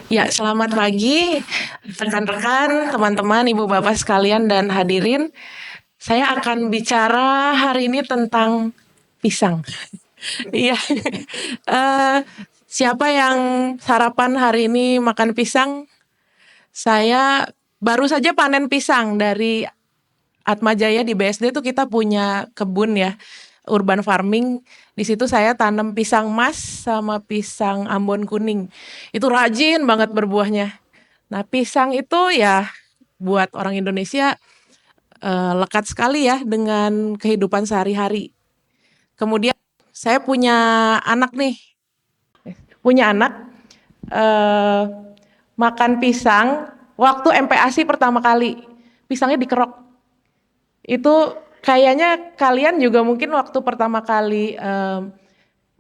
Ya, selamat pagi rekan-rekan, teman-teman, ibu bapak sekalian dan hadirin. Saya akan bicara hari ini tentang pisang. Iya. Eh, Siapa yang sarapan hari ini makan pisang? Saya baru saja panen pisang dari Atmajaya di BSD itu kita punya kebun ya, urban farming. Di situ saya tanam pisang mas sama pisang Ambon kuning. Itu rajin banget berbuahnya. Nah, pisang itu ya buat orang Indonesia lekat sekali ya dengan kehidupan sehari-hari. Kemudian saya punya anak nih, punya anak eh, makan pisang waktu MPASI pertama kali. Pisangnya dikerok. Itu kayaknya kalian juga mungkin waktu pertama kali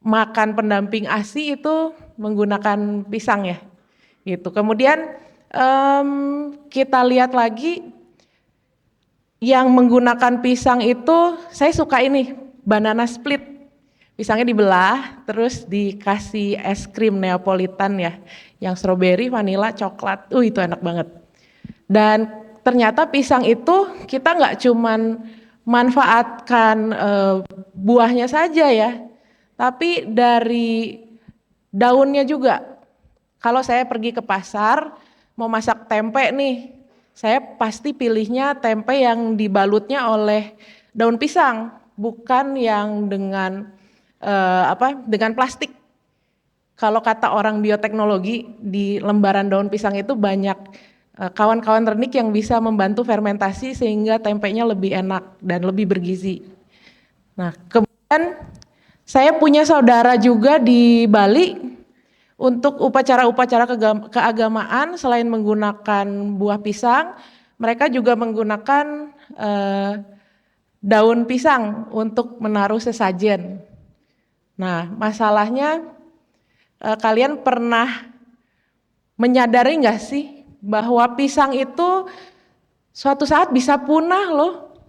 makan pendamping ASI itu menggunakan pisang ya. Gitu. Kemudian kita lihat lagi yang menggunakan pisang itu saya suka ini banana split. Pisangnya dibelah terus dikasih es krim Neapolitan ya, yang strawberry, vanilla, coklat. Itu enak banget. Dan ternyata pisang itu kita nggak cuman manfaatkan buahnya saja ya, tapi dari daunnya juga. Kalau saya pergi ke pasar mau masak tempe nih, saya pasti pilihnya tempe yang dibalutnya oleh daun pisang, bukan yang dengan dengan plastik. Kalau kata orang bioteknologi, di lembaran daun pisang itu banyak kawan-kawan ternik yang bisa membantu fermentasi sehingga tempenya lebih enak dan lebih bergizi. Nah, kemudian saya punya saudara juga di Bali. Untuk upacara-upacara keagamaan selain menggunakan buah pisang, mereka juga menggunakan daun pisang untuk menaruh sesajen. Nah, masalahnya kalian pernah menyadari nggak sih bahwa pisang itu suatu saat bisa punah loh.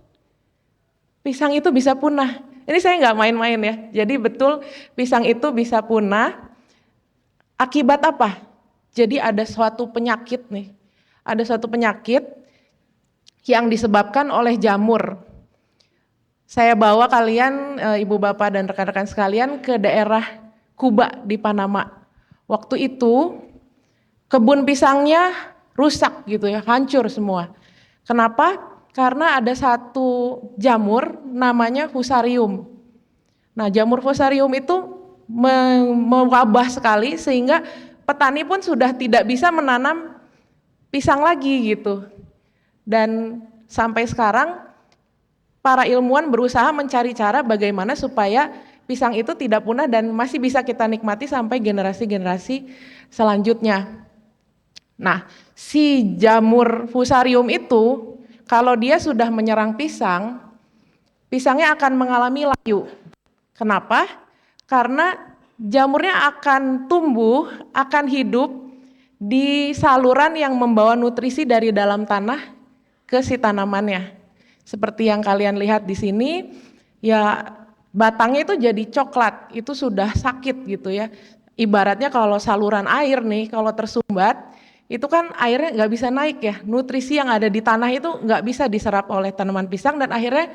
Pisang itu bisa punah. Ini saya nggak main-main ya. Jadi betul pisang itu bisa punah. Akibat apa? Jadi ada suatu penyakit nih. Ada suatu penyakit yang disebabkan oleh jamur. Saya bawa kalian, ibu bapak dan rekan-rekan sekalian ke daerah Kuba di Panama. Waktu itu kebun pisangnya rusak gitu ya, hancur semua. Kenapa? Karena ada satu jamur namanya fusarium. Nah, jamur fusarium itu mewabah sekali sehingga petani pun sudah tidak bisa menanam pisang lagi gitu. Dan sampai sekarang para ilmuwan berusaha mencari cara bagaimana supaya pisang itu tidak punah dan masih bisa kita nikmati sampai generasi-generasi selanjutnya. Nah, si jamur fusarium itu kalau dia sudah menyerang pisang, pisangnya akan mengalami layu. Kenapa? Karena jamurnya akan tumbuh, akan hidup di saluran yang membawa nutrisi dari dalam tanah ke si tanamannya. Seperti yang kalian lihat di sini, ya batangnya itu jadi coklat, itu sudah sakit gitu ya. Ibaratnya kalau saluran air nih, kalau tersumbat, itu kan airnya nggak bisa naik ya, nutrisi yang ada di tanah itu nggak bisa diserap oleh tanaman pisang dan akhirnya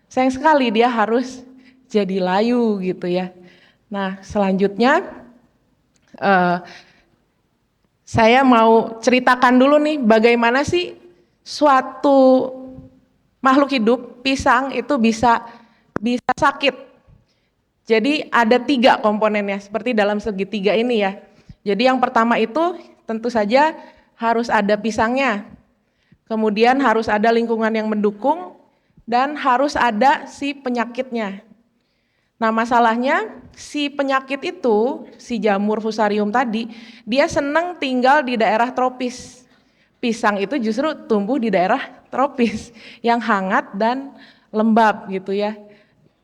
sayang sekali dia harus jadi layu gitu ya. Nah selanjutnya saya mau ceritakan dulu nih bagaimana sih suatu makhluk hidup pisang itu bisa sakit. Jadi ada 3 komponennya seperti dalam segitiga ini ya. Jadi yang pertama itu tentu saja harus ada pisangnya. Kemudian harus ada lingkungan yang mendukung dan harus ada si penyakitnya. Nah masalahnya si penyakit itu, si jamur fusarium tadi, dia senang tinggal di daerah tropis. Pisang itu justru tumbuh di daerah tropis yang hangat dan lembab gitu ya.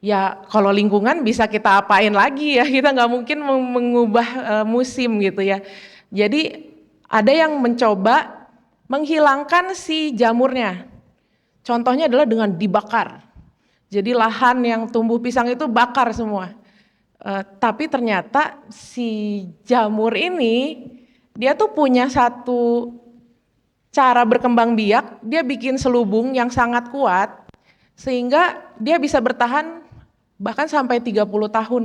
Ya kalau lingkungan bisa kita apain lagi ya, kita nggak mungkin mengubah musim gitu ya. Jadi ada yang mencoba menghilangkan si jamurnya. Contohnya adalah dengan dibakar. Jadi lahan yang tumbuh pisang itu bakar semua. Tapi ternyata si jamur ini dia tuh punya satu cara berkembang biak, dia bikin selubung yang sangat kuat, sehingga dia bisa bertahan bahkan sampai 30 tahun.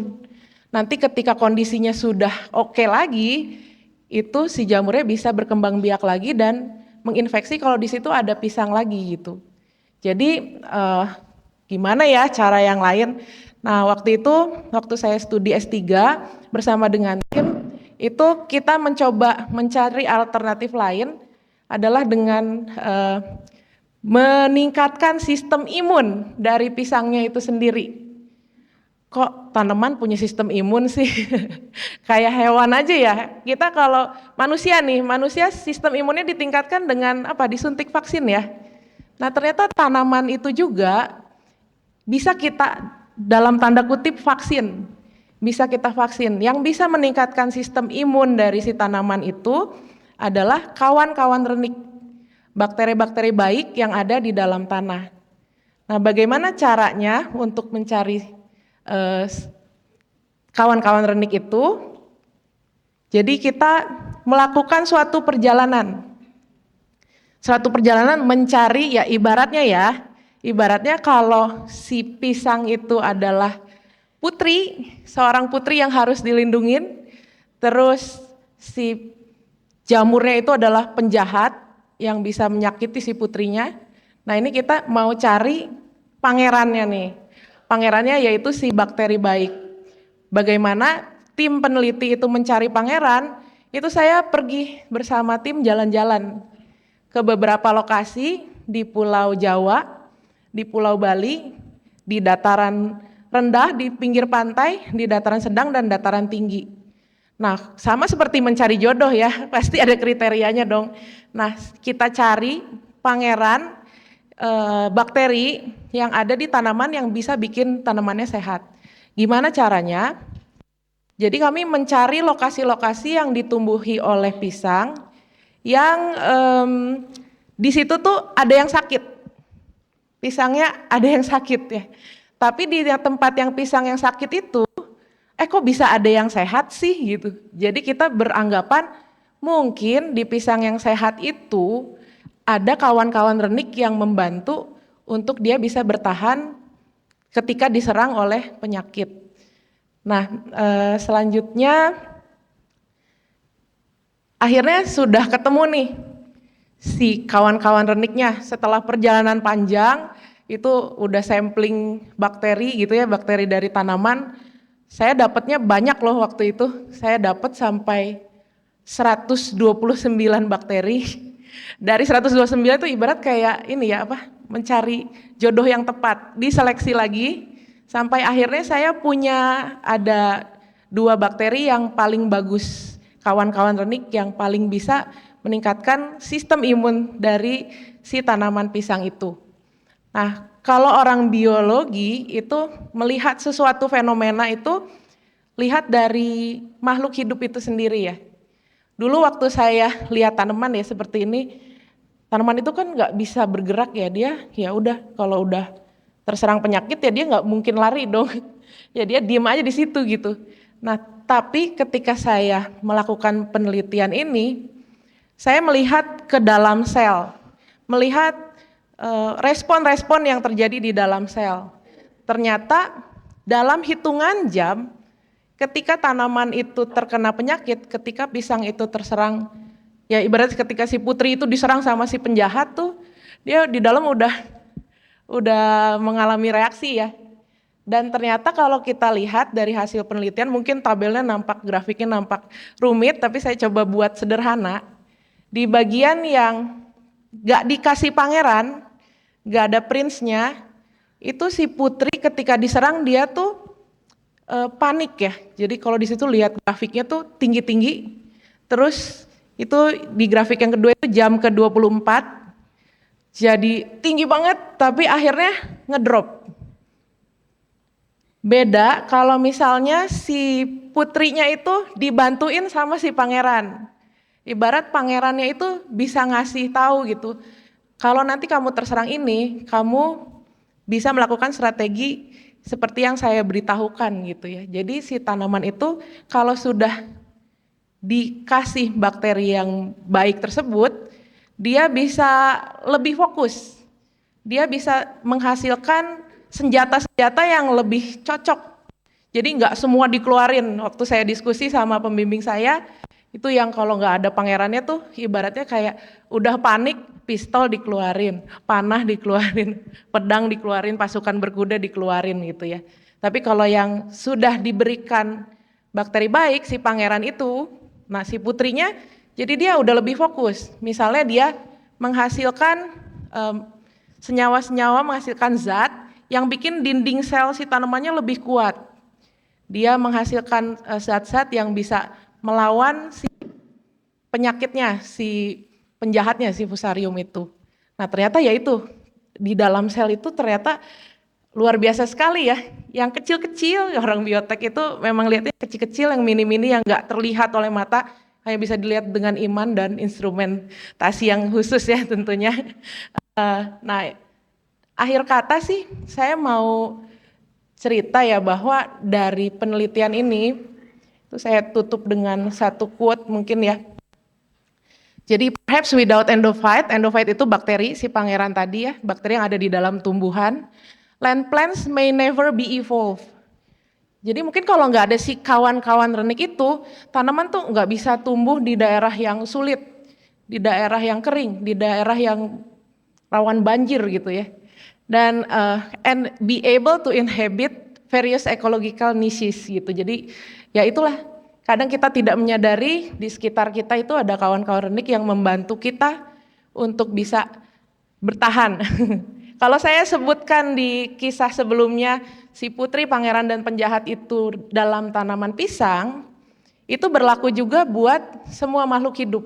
Nanti ketika kondisinya sudah oke lagi, itu si jamurnya bisa berkembang biak lagi dan menginfeksi kalau di situ ada pisang lagi gitu. Jadi gimana ya cara yang lain? Nah waktu saya studi S3 bersama dengan tim, itu kita mencoba mencari alternatif lain adalah dengan meningkatkan sistem imun dari pisangnya itu sendiri. Kok tanaman punya sistem imun sih? Kayak hewan aja ya. Kita kalau manusia nih, manusia sistem imunnya ditingkatkan dengan apa? Disuntik vaksin ya. Nah ternyata tanaman itu juga bisa kita dalam tanda kutip vaksin. Bisa kita vaksin. Yang bisa meningkatkan sistem imun dari si tanaman itu adalah kawan-kawan renik. Bakteri-bakteri baik yang ada di dalam tanah. Nah bagaimana caranya untuk mencari kawan-kawan renik itu? Jadi kita melakukan suatu perjalanan mencari ya ibaratnya kalau si pisang itu adalah putri, seorang putri yang harus dilindungin, terus si jamurnya itu adalah penjahat yang bisa menyakiti si putrinya. Nah ini kita mau cari pangerannya nih. Pangerannya yaitu si bakteri baik. Bagaimana tim peneliti itu mencari pangeran, itu saya pergi bersama tim jalan-jalan ke beberapa lokasi di Pulau Jawa, di Pulau Bali, di dataran rendah, di pinggir pantai, di dataran sedang dan dataran tinggi. Nah, sama seperti mencari jodoh ya, pasti ada kriterianya dong. Nah, kita cari pangeran bakteri yang ada di tanaman yang bisa bikin tanamannya sehat. Gimana caranya? Jadi kami mencari lokasi-lokasi yang ditumbuhi oleh pisang yang di situ tuh ada yang sakit. Pisangnya ada yang sakit ya. Tapi di tempat yang pisang yang sakit itu, kok bisa ada yang sehat sih gitu. Jadi kita beranggapan mungkin di pisang yang sehat itu ada kawan-kawan renik yang membantu untuk dia bisa bertahan ketika diserang oleh penyakit. Nah selanjutnya akhirnya sudah ketemu nih si kawan-kawan reniknya setelah perjalanan panjang itu udah sampling bakteri gitu ya, bakteri dari tanaman. Saya dapatnya banyak loh waktu itu, saya dapat sampai 129 bakteri. Dari 129 itu ibarat kayak ini ya apa, mencari jodoh yang tepat, diseleksi lagi sampai akhirnya saya punya ada 2 bakteri yang paling bagus, kawan-kawan renik yang paling bisa meningkatkan sistem imun dari si tanaman pisang itu. Nah, kalau orang biologi itu melihat sesuatu fenomena itu lihat dari makhluk hidup itu sendiri ya. Dulu waktu saya lihat tanaman ya seperti ini, tanaman itu kan nggak bisa bergerak ya, dia ya udah kalau udah terserang penyakit ya dia nggak mungkin lari dong, ya dia diem aja di situ gitu. Nah tapi ketika saya melakukan penelitian ini, saya melihat ke dalam sel, melihat respon-respon yang terjadi di dalam sel. Ternyata dalam hitungan jam, ketika tanaman itu terkena penyakit, ketika pisang itu terserang, ya ibarat ketika si putri itu diserang sama si penjahat tuh, dia di dalam udah mengalami reaksi ya. Dan ternyata kalau kita lihat dari hasil penelitian, mungkin tabelnya nampak, grafiknya nampak rumit, tapi saya coba buat sederhana. Di bagian yang gak dikasih pangeran, gak ada prince-nya, itu si putri ketika diserang dia tuh panik ya. Jadi kalau di situ lihat grafiknya tuh tinggi-tinggi. Terus itu di grafik yang kedua itu jam ke-24. Jadi tinggi banget tapi akhirnya ngedrop. Beda kalau misalnya si putrinya itu dibantuin sama si pangeran. Ibarat pangerannya itu bisa ngasih tahu gitu. Kalau nanti kamu terserang ini, kamu bisa melakukan strategi seperti yang saya beritahukan gitu ya. Jadi si tanaman itu kalau sudah dikasih bakteri yang baik tersebut, dia bisa lebih fokus. Dia bisa menghasilkan senjata-senjata yang lebih cocok. Jadi nggak semua dikeluarin. Waktu saya diskusi sama pembimbing saya, itu yang kalau nggak ada pangerannya tuh ibaratnya kayak udah panik, pistol dikeluarin, panah dikeluarin, pedang dikeluarin, pasukan berkuda dikeluarin gitu ya. Tapi kalau yang sudah diberikan bakteri baik, si pangeran itu, nah si putrinya, jadi dia udah lebih fokus. Misalnya dia menghasilkan senyawa-senyawa, menghasilkan zat yang bikin dinding sel si tanamannya lebih kuat. Dia menghasilkan zat-zat yang bisa melawan si penyakitnya, si penjahatnya, si fusarium itu. Nah ternyata ya itu, di dalam sel itu ternyata luar biasa sekali ya. Yang kecil-kecil, orang biotek itu memang lihatnya kecil-kecil, yang mini-mini, yang nggak terlihat oleh mata, hanya bisa dilihat dengan iman dan instrumentasi yang khusus ya tentunya. Nah, akhir kata sih saya mau cerita ya bahwa dari penelitian ini, itu saya tutup dengan satu quote mungkin ya. Jadi perhaps without endophyte itu bakteri si pangeran tadi ya, bakteri yang ada di dalam tumbuhan, land plants may never be evolved. Jadi mungkin kalau nggak ada si kawan-kawan renik itu, tanaman tuh nggak bisa tumbuh di daerah yang sulit, di daerah yang kering, di daerah yang rawan banjir gitu ya. Dan and be able to inhabit various ecological niches gitu. Jadi ya itulah, kadang kita tidak menyadari di sekitar kita itu ada kawan-kawan renik yang membantu kita untuk bisa bertahan. Kalau saya sebutkan di kisah sebelumnya, si putri, pangeran, dan penjahat itu dalam tanaman pisang, itu berlaku juga buat semua makhluk hidup.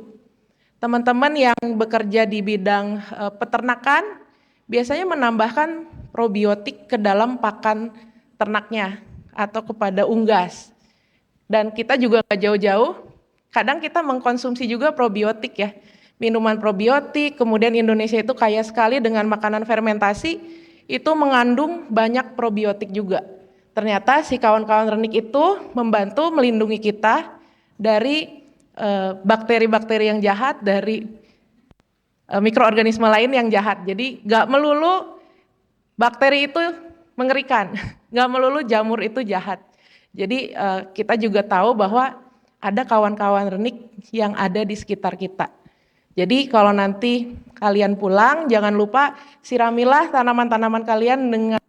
Teman-teman yang bekerja di bidang peternakan, biasanya menambahkan probiotik ke dalam pakan ternaknya atau kepada unggas. Dan kita juga nggak jauh-jauh, kadang kita mengkonsumsi juga probiotik ya. Minuman probiotik, kemudian Indonesia itu kaya sekali dengan makanan fermentasi, itu mengandung banyak probiotik juga. Ternyata si kawan-kawan renik itu membantu melindungi kita dari bakteri-bakteri yang jahat, dari mikroorganisme lain yang jahat. Jadi nggak melulu bakteri itu mengerikan, nggak melulu jamur itu jahat. Jadi kita juga tahu bahwa ada kawan-kawan renik yang ada di sekitar kita. Jadi kalau nanti kalian pulang, jangan lupa siramilah tanaman-tanaman kalian dengan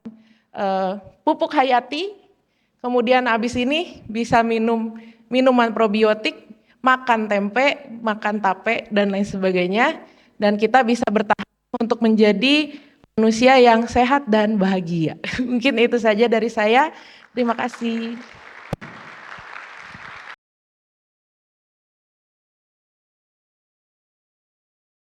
pupuk hayati. Kemudian habis ini bisa minum minuman probiotik, makan tempe, makan tape, dan lain sebagainya. Dan kita bisa bertahan untuk menjadi manusia yang sehat dan bahagia. Mungkin itu saja dari saya. Terima kasih.